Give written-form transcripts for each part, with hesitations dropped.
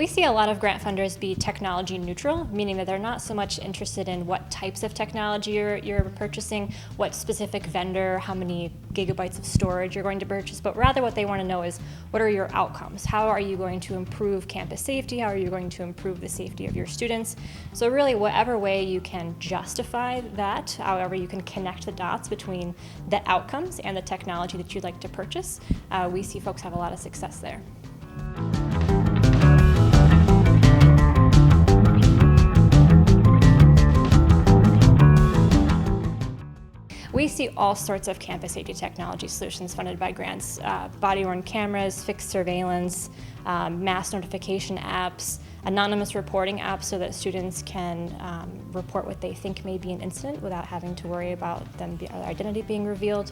We see a lot of grant funders be technology neutral, meaning that they're not so much interested in what types of technology you're purchasing, what specific vendor, how many gigabytes of storage you're going to purchase, but rather what they want to know is what are your outcomes? How are you going to improve campus safety? How are you going to improve the safety of your students? So really, whatever way you can justify that, however you can connect the dots between the outcomes and the technology that you'd like to purchase, we see folks have a lot of success there. We see all sorts of campus safety technology solutions funded by grants, body-worn cameras, fixed surveillance, mass notification apps, anonymous reporting apps so that students can report what they think may be an incident without having to worry about their identity being revealed.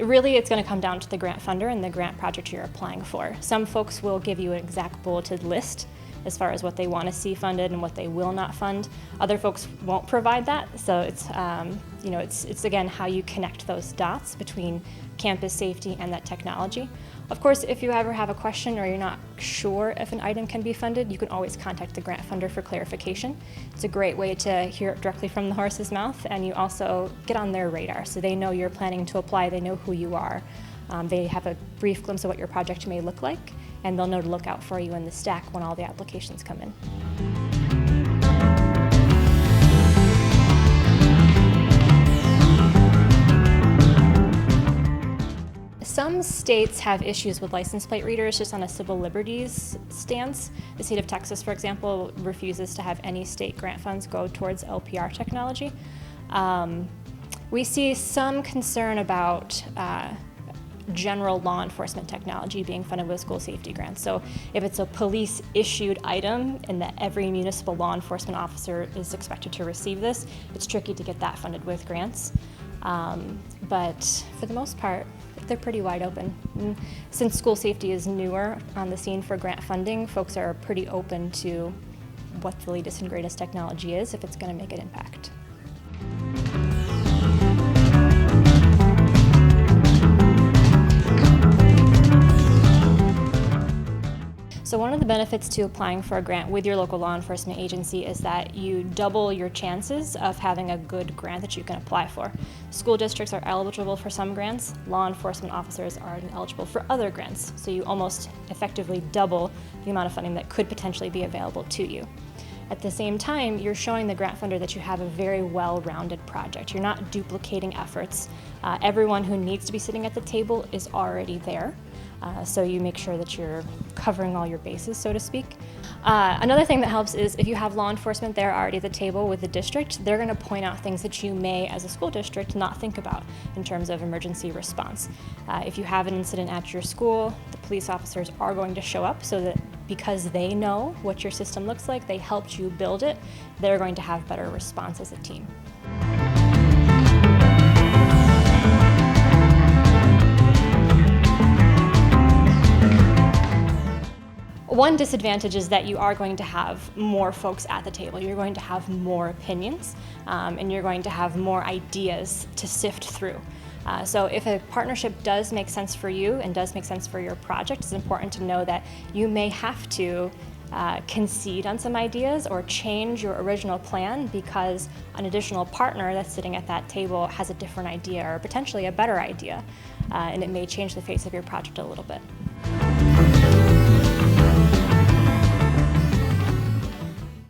Really, it's going to come down to the grant funder and the grant project you're applying for. Some folks will give you an exact bulleted list as far as what they want to see funded and what they will not fund. Other folks won't provide that, so it's again how you connect those dots between campus safety and that technology. Of course, if you ever have a question or you're not sure if an item can be funded, you can always contact the grant funder for clarification. It's a great way to hear it directly from the horse's mouth, and you also get on their radar so they know you're planning to apply, they know who you are. They have a brief glimpse of what your project may look like, and they'll know to look out for you in the stack when all the applications come in. Some states have issues with license plate readers just on a civil liberties stance. The state of Texas, for example, refuses to have any state grant funds go towards LPR technology. We see some concern about general law enforcement technology being funded with school safety grants. So if it's a police issued item and that every municipal law enforcement officer is expected to receive this, it's tricky to get that funded with grants. But for the most part, they're pretty wide open. And since school safety is newer on the scene for grant funding, folks are pretty open to what the latest and greatest technology is if it's going to make an impact. So one of the benefits to applying for a grant with your local law enforcement agency is that you double your chances of having a good grant that you can apply for. School districts are eligible for some grants, law enforcement officers are eligible for other grants, so you almost effectively double the amount of funding that could potentially be available to you. At the same time, you're showing the grant funder that you have a very well-rounded project. You're not duplicating efforts. Everyone who needs to be sitting at the table is already there. So you make sure that you're covering all your bases, so to speak. Another thing that helps is if you have law enforcement there already at the table with the district, they're going to point out things that you may, as a school district, not think about in terms of emergency response. If you have an incident at your school, the police officers are going to show up so that because they know what your system looks like, they helped you build it, they're going to have better response as a team. One disadvantage is that you are going to have more folks at the table. You're going to have more opinions, and you're going to have more ideas to sift through. So if a partnership does make sense for you and does make sense for your project, it's important to know that you may have to concede on some ideas or change your original plan because an additional partner that's sitting at that table has a different idea or potentially a better idea, and it may change the face of your project a little bit.